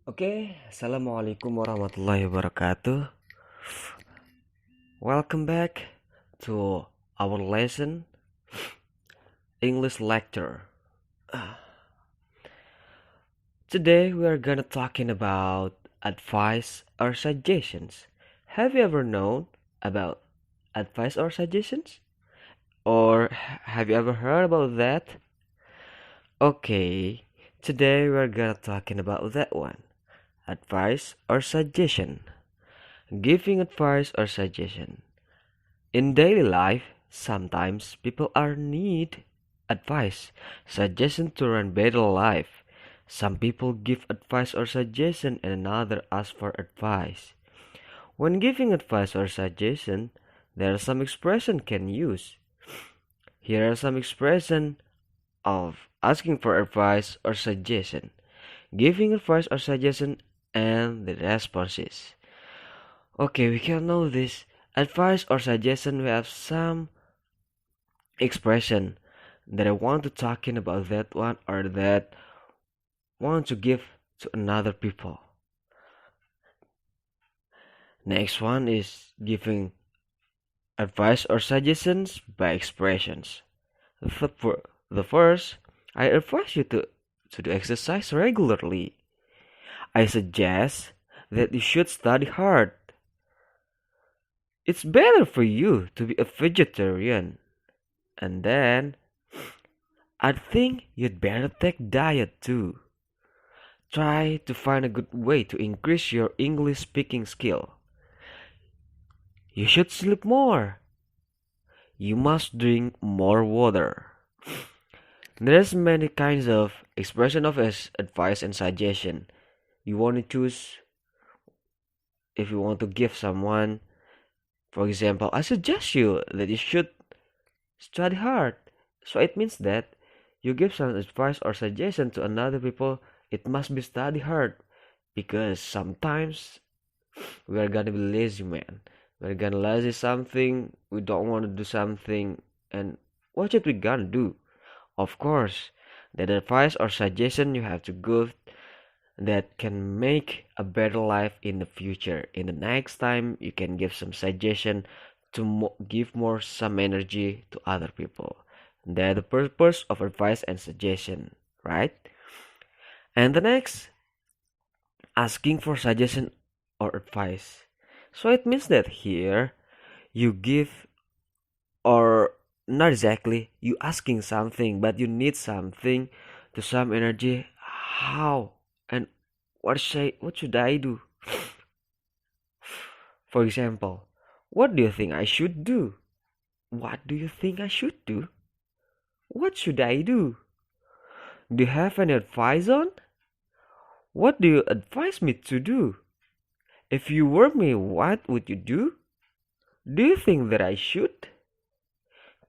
Oke, Assalamualaikum warahmatullahi wabarakatuh. Welcome back to our lesson English lecture. Today we are gonna talking about advice or suggestions. Have you ever known about advice or suggestions? Or have you ever heard about that? Okay, today we are gonna talking about that one. Advice or suggestion. Giving advice or suggestion. In daily life, sometimes people are need advice, suggestion to run better life. Some people give advice or suggestion and another ask for advice. When giving advice or suggestion, there are some expression can use. Here are some expression of asking for advice or suggestion, giving advice or suggestion, and the responses. Okay, we can know this. Advice or suggestion, we have some expression that I want to talking about that one or that want to give to another people. Next one is giving advice or suggestions by expressions. The first, I advise you to do exercise regularly. I suggest that you should study hard. It's better for you to be a vegetarian. And then, I think you'd better take diet too. Try to find a good way to increase your English speaking skill. You should sleep more. You must drink more water. There's many kinds of expression of advice and suggestion. You want to choose if you want to give someone, for example, I suggest you that you should study hard. So it means that you give some advice or suggestion to another people, it must be study hard because sometimes we are gonna be lazy, man. We're gonna lazy something, we don't want to do something, and what should we gonna do? Of course, that advice or suggestion you have to give that can make a better life in the future. In the next time, you can give some suggestion to give more some energy to other people. That's the purpose of advice and suggestion, right? And the next, asking for suggestion or advice. So it means that here you give or not exactly you asking something but you need something to some energy how and what should I do? For example, what do you think I should do? What do you think I should do? What should I do? Do you have any advice on? What do you advise me to do? If you were me, what would you do? Do you think that I should?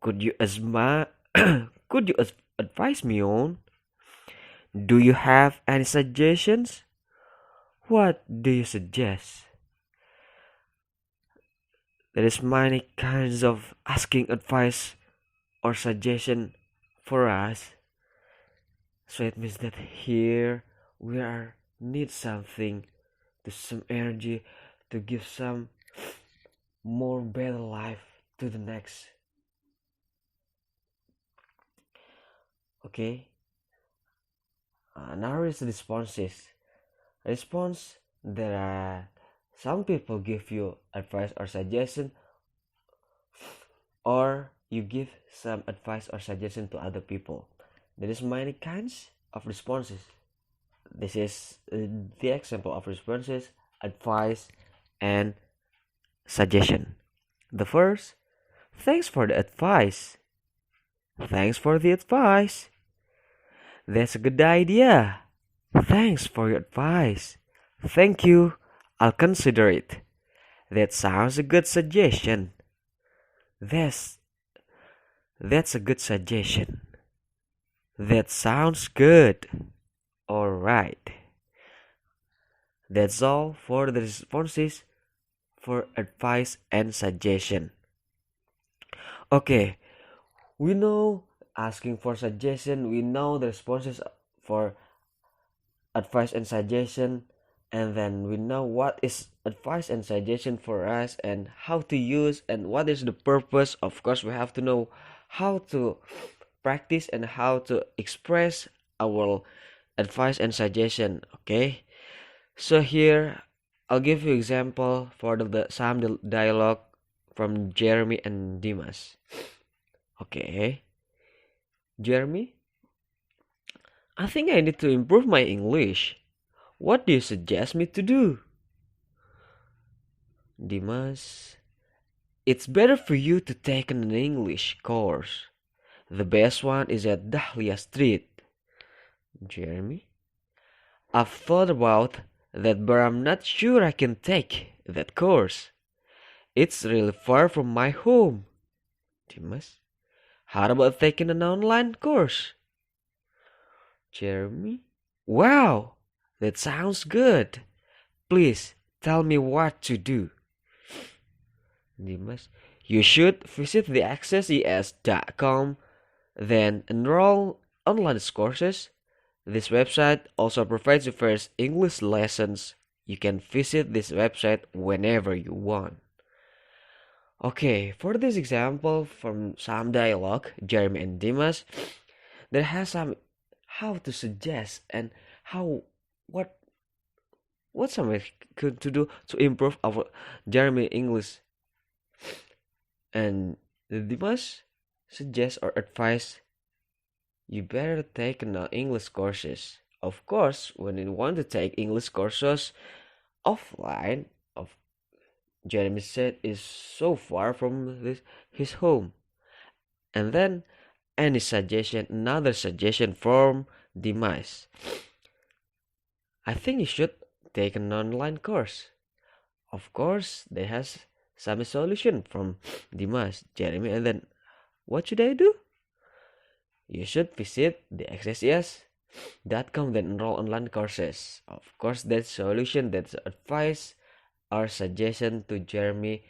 Could you could you advise me on? Do you have any suggestions? What do you suggest? There is many kinds of asking advice or suggestion for us. So it means that here we are need something to some energy to give some more better life to the next. Okay. Now is responses. Response, there are some people give you advice or suggestion, or you give some advice or suggestion to other people. There is many kinds of responses. This is the example of responses, advice, and suggestion. The first, thanks for the advice. Thanks for the advice. That's a good idea. Thanks for your advice. Thank you. I'll consider it. That sounds a good suggestion. That's that's a good suggestion. That sounds good. All right. That's all for the responses for advice and suggestion. Okay, we know asking for suggestion, we know the responses for advice and suggestion. and then we know what is advice and suggestion for us and how to use and what is the purpose. Of course, we have to know how to practice and how to express our advice and suggestion. Okay, so here I'll give you example for some dialogue from Jeremy and Dimas. Okay, Jeremy, I think I need to improve my English. What do you suggest me to do? Dimas, it's better for you to take an English course. The best one is at Dahlia Street. Jeremy, I've thought about that, but I'm not sure I can take that course. It's really far from my home. Dimas, how about taking an online course? Jeremy, wow, that sounds good. Please tell me what to do. Dimas, you should visit the accesses.com, then enroll online courses. This website also provides you first English lessons. You can visit this website whenever you want. Okay, for this example from some dialogue, Jeremy and Dimas, there has some how to suggest and how what somebody could to do to improve our Jeremy English. And Dimas suggest or advise you better take English courses. Of course, when you want to take English courses offline, of Jeremy said is so far from his home. And then another suggestion from Dimas. I think you should take an online course. Of course, there has some solution from Dimas, Jeremy, and then what should I do? You should visit the accesses.com, then enroll online courses. Of course, that solution, that's advice or suggestion to Jeremy.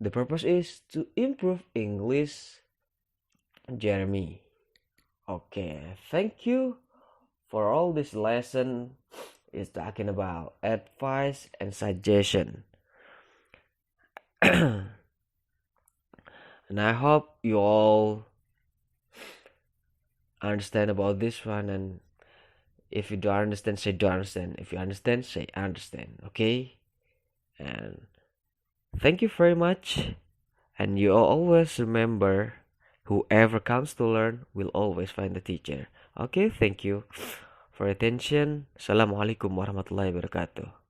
The purpose is to improve English, Jeremy. Okay, thank you for all this lesson is talking about advice and suggestion. And I hope you all understand about this one, and if you don't understand, say don't understand. If you understand, say understand. Okay, and thank you very much, and you always remember, whoever comes to learn will always find a teacher. Okay, thank you for attention. Assalamualaikum warahmatullahi wabarakatuh.